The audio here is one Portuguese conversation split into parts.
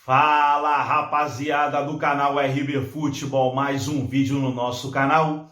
Fala, rapaziada do canal RB Futebol, mais um vídeo no nosso canal.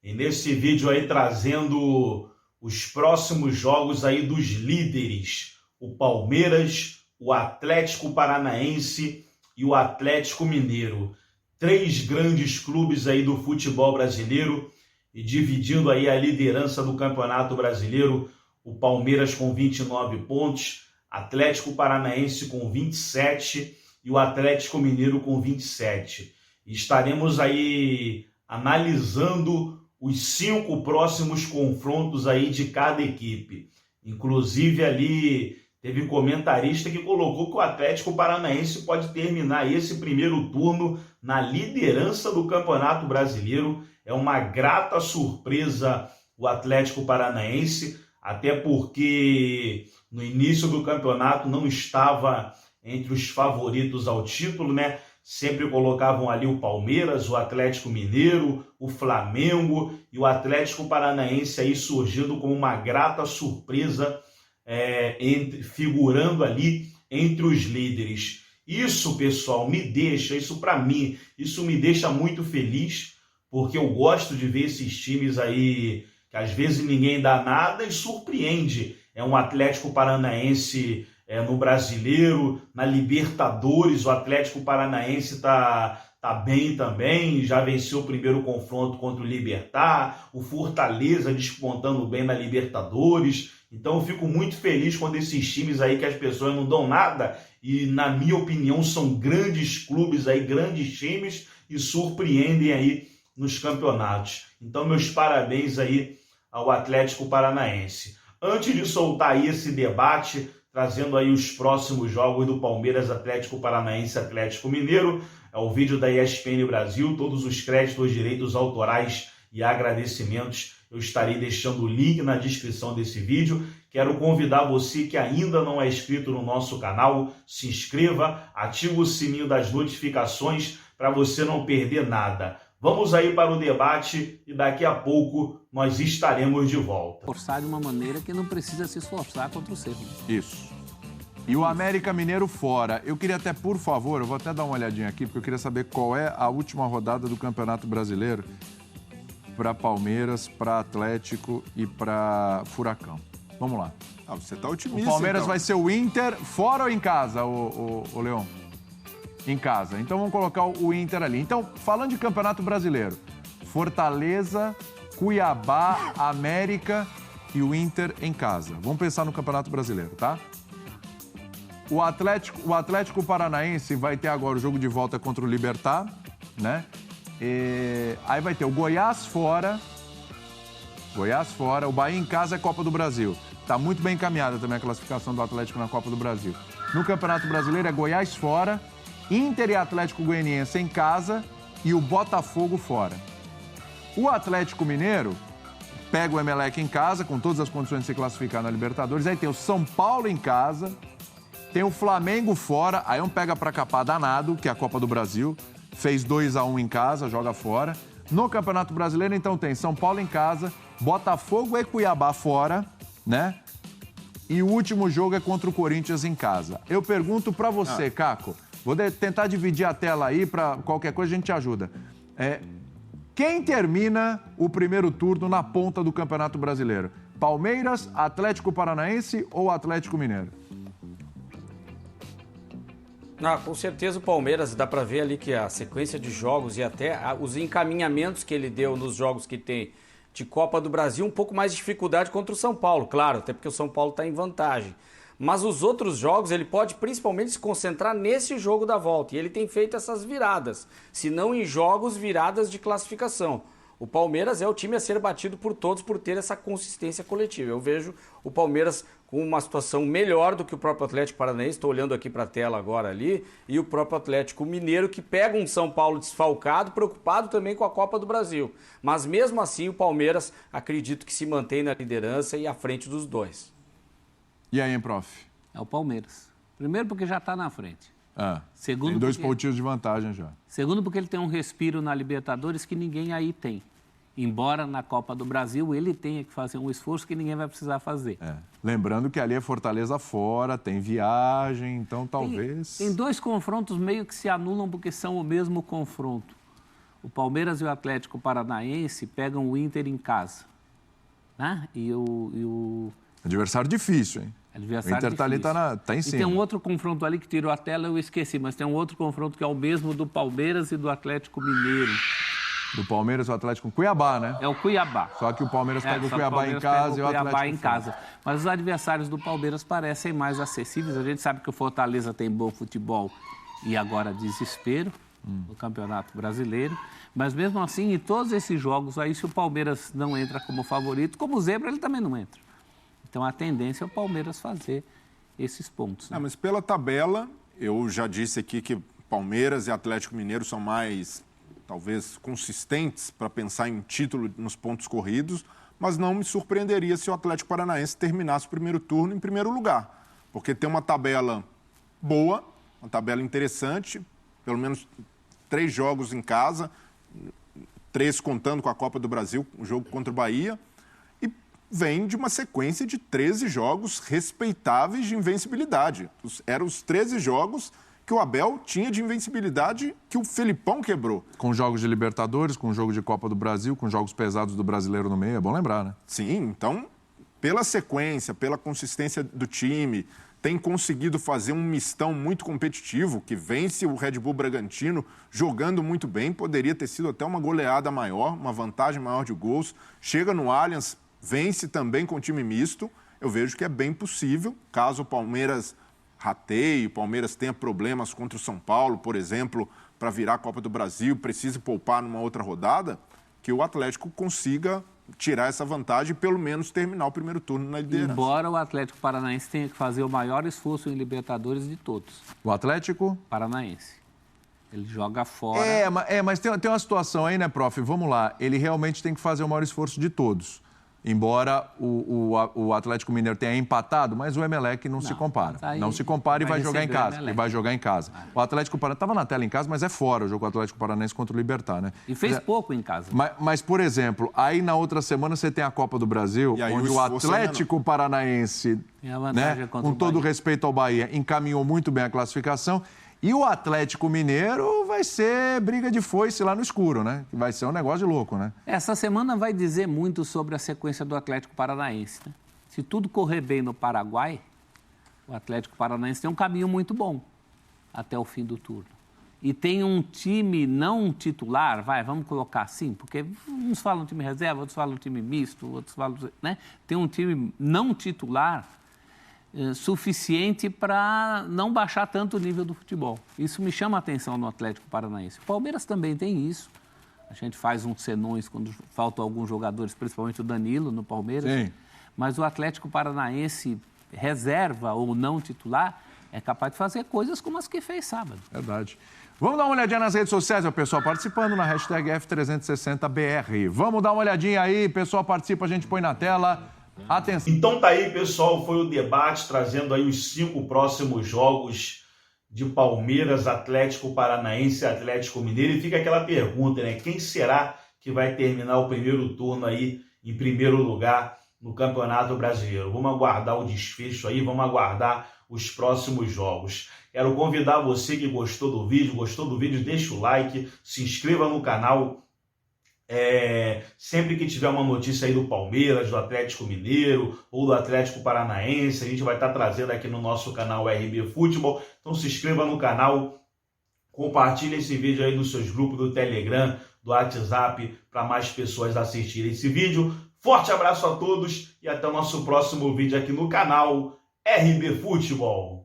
E nesse vídeo aí trazendo os próximos jogos aí dos líderes, o Palmeiras, o Atlético Paranaense e o Atlético Mineiro. Três grandes clubes aí do futebol brasileiro e dividindo aí a liderança do Campeonato Brasileiro, o Palmeiras com 29 pontos, Atlético Paranaense com 27 e o Atlético Mineiro com 27. E estaremos aí analisando os 5 próximos confrontos aí de cada equipe. Inclusive ali teve comentarista que colocou que o Atlético Paranaense pode terminar esse primeiro turno na liderança do Campeonato Brasileiro. É uma grata surpresa o Atlético Paranaense, até porque no início do campeonato não estava entre os favoritos ao título, né? Sempre colocavam ali o Palmeiras, o Atlético Mineiro, o Flamengo e o Atlético Paranaense aí surgindo como uma grata surpresa, figurando ali entre os líderes. Isso, pessoal, isso para mim, isso me deixa muito feliz, porque eu gosto de ver esses times aí que às vezes ninguém dá nada e surpreende. É um Atlético Paranaense no Brasileiro, na Libertadores, o Atlético Paranaense tá bem também, já venceu o primeiro confronto contra o Libertad, o Fortaleza despontando bem na Libertadores. Então eu fico muito feliz quando esses times aí que as pessoas não dão nada, e na minha opinião são grandes clubes aí, grandes times, e surpreendem aí nos campeonatos. Então meus parabéns aí ao Atlético Paranaense. Antes de soltar aí esse debate, trazendo aí os próximos jogos do Palmeiras, Atlético Paranaense e Atlético Mineiro, é o vídeo da ESPN Brasil, todos os créditos, direitos autorais e agradecimentos, eu estarei deixando o link na descrição desse vídeo. Quero convidar você que ainda não é inscrito no nosso canal, se inscreva, ative o sininho das notificações para você não perder nada. Vamos aí para o debate e daqui a pouco nós estaremos de volta. Forçar de uma maneira que não precisa se esforçar contra o Cerro. Isso. E o América Mineiro fora. Eu queria até, por favor, eu vou até dar uma olhadinha aqui, porque eu queria saber qual é a última rodada do Campeonato Brasileiro para Palmeiras, para Atlético e para Furacão. Vamos lá. Ah, você tá otimista, O Palmeiras então. vai ser o Inter fora ou em casa, o Leão? Em casa. Então vamos colocar o Inter ali. Então, falando de Campeonato Brasileiro, Fortaleza, Cuiabá, América e o Inter em casa. Vamos pensar no Campeonato Brasileiro, tá? O Atlético Paranaense vai ter agora o jogo de volta contra o Libertad, né? Aí vai ter o Goiás fora, o Bahia em casa é Copa do Brasil. Tá muito bem encaminhada também a classificação do Atlético na Copa do Brasil. No Campeonato Brasileiro é Goiás fora, Inter e Atlético Goianiense em casa e o Botafogo fora. O Atlético Mineiro pega o Emelec em casa, com todas as condições de se classificar na Libertadores. Aí tem o São Paulo em casa, tem o Flamengo fora, aí é um pega pra capar danado, que é a Copa do Brasil. Fez 2-1 em casa, joga fora. No Campeonato Brasileiro, então, tem São Paulo em casa, Botafogo e Cuiabá fora, né? E o último jogo é contra o Corinthians em casa. Eu pergunto pra você, Caco, vou tentar dividir a tela aí, pra qualquer coisa a gente te ajuda. Quem termina o primeiro turno na ponta do Campeonato Brasileiro? Palmeiras, Atlético Paranaense ou Atlético Mineiro? Com certeza o Palmeiras, dá para ver ali que a sequência de jogos e até os encaminhamentos que ele deu nos jogos que tem de Copa do Brasil, um pouco mais de dificuldade contra o São Paulo, claro, até porque o São Paulo está em vantagem. Mas os outros jogos ele pode principalmente se concentrar nesse jogo da volta, e ele tem feito essas viradas, se não em jogos, viradas de classificação. O Palmeiras é o time a ser batido por todos por ter essa consistência coletiva. Eu vejo o Palmeiras com uma situação melhor do que o próprio Atlético Paranaense, estou olhando aqui para a tela agora ali, e o próprio Atlético Mineiro, que pega um São Paulo desfalcado, preocupado também com a Copa do Brasil. Mas mesmo assim o Palmeiras acredito que se mantém na liderança e à frente dos dois. E aí, hein, prof? É o Palmeiras. Primeiro porque já está na frente. Segundo, tem 2 pontinhos de vantagem já. Segundo porque ele tem um respiro na Libertadores que ninguém aí tem. Embora na Copa do Brasil ele tenha que fazer um esforço que ninguém vai precisar fazer. Lembrando que ali é Fortaleza fora, tem viagem, então talvez... Tem 2 confrontos meio que se anulam porque são o mesmo confronto. O Palmeiras e o Atlético Paranaense pegam o Inter em casa. Né? E o... Adversário difícil, hein? Adversário o Inter tá ali, tá em cima. E tem um outro confronto ali que tirou a tela, eu esqueci, mas tem um outro confronto que é o mesmo do Palmeiras e do Atlético Mineiro. Do Palmeiras e o Atlético com Cuiabá, né? É o Cuiabá. Só que o Palmeiras pega o Cuiabá em casa e o Atlético em casa. Mas os adversários do Palmeiras parecem mais acessíveis. A gente sabe que o Fortaleza tem bom futebol e agora desespero no Campeonato Brasileiro. Mas mesmo assim, em todos esses jogos aí, se o Palmeiras não entra como favorito, como zebra, ele também não entra. Então a tendência é o Palmeiras fazer esses pontos. Né? Mas pela tabela, eu já disse aqui que Palmeiras e Atlético Mineiro são mais, talvez, consistentes para pensar em título nos pontos corridos, mas não me surpreenderia se o Atlético Paranaense terminasse o primeiro turno em primeiro lugar, porque tem uma tabela boa, uma tabela interessante, pelo menos 3 jogos em casa, 3 contando com a Copa do Brasil, o jogo contra o Bahia, e vem de uma sequência de 13 jogos respeitáveis de invencibilidade. Eram os 13 jogos que o Abel tinha de invencibilidade que o Felipão quebrou. Com jogos de Libertadores, com jogo de Copa do Brasil, com jogos pesados do Brasileiro no meio, é bom lembrar, né? Sim, então, pela sequência, pela consistência do time, tem conseguido fazer um mistão muito competitivo, que vence o Red Bull Bragantino jogando muito bem, poderia ter sido até uma goleada maior, uma vantagem maior de gols, chega no Allianz, vence também com time misto, eu vejo que é bem possível, caso o Palmeiras rateie, o Palmeiras tenha problemas contra o São Paulo, por exemplo, para virar a Copa do Brasil, precise poupar numa outra rodada, que o Atlético consiga tirar essa vantagem e pelo menos terminar o primeiro turno na liderança. Embora o Atlético Paranaense tenha que fazer o maior esforço em Libertadores de todos. O Atlético Paranaense. Ele joga fora. Mas tem uma situação aí, né, prof? Vamos lá. Ele realmente tem que fazer o maior esforço de todos. Embora o Atlético Mineiro tenha empatado, mas o Emelec não se compara. Não se compara e vai jogar em casa. E vai jogar em casa. O Atlético Paranaense estava na tela em casa, mas é fora o jogo do Atlético Paranaense contra o Libertad, né? E fez pouco em casa. Mas, por exemplo, aí na outra semana você tem a Copa do Brasil, onde o Atlético Paranaense, né, com todo respeito ao Bahia, encaminhou muito bem a classificação. E o Atlético Mineiro vai ser briga de foice lá no escuro, né? Vai ser um negócio de louco, né? Essa semana vai dizer muito sobre a sequência do Atlético Paranaense, né? Se tudo correr bem no Paraguai, o Atlético Paranaense tem um caminho muito bom até o fim do turno. E tem um time não titular, vamos colocar assim, porque uns falam time reserva, outros falam time misto, outros falam, né? Tem um time não titular suficiente para não baixar tanto o nível do futebol. Isso me chama a atenção no Atlético Paranaense. O Palmeiras também tem isso. A gente faz uns senões quando faltam alguns jogadores, principalmente o Danilo no Palmeiras. Sim. Mas o Atlético Paranaense, reserva ou não titular, é capaz de fazer coisas como as que fez sábado. Verdade. Vamos dar uma olhadinha nas redes sociais, o pessoal participando na hashtag F360BR. Vamos dar uma olhadinha aí, pessoal participa, a gente põe na tela. Atenção. Então tá aí, pessoal, foi o debate trazendo aí os 5 próximos jogos de Palmeiras, Atlético Paranaense e Atlético Mineiro. E fica aquela pergunta, né? Quem será que vai terminar o primeiro turno aí em primeiro lugar no Campeonato Brasileiro? Vamos aguardar o desfecho aí, vamos aguardar os próximos jogos. Quero convidar você que gostou do vídeo, deixa o like, se inscreva no canal. Sempre que tiver uma notícia aí do Palmeiras, do Atlético Mineiro ou do Atlético Paranaense, a gente vai estar trazendo aqui no nosso canal RB Futebol. Então se inscreva no canal, compartilhe esse vídeo aí nos seus grupos do Telegram, do WhatsApp, para mais pessoas assistirem esse vídeo. Forte abraço a todos e até o nosso próximo vídeo aqui no canal RB Futebol.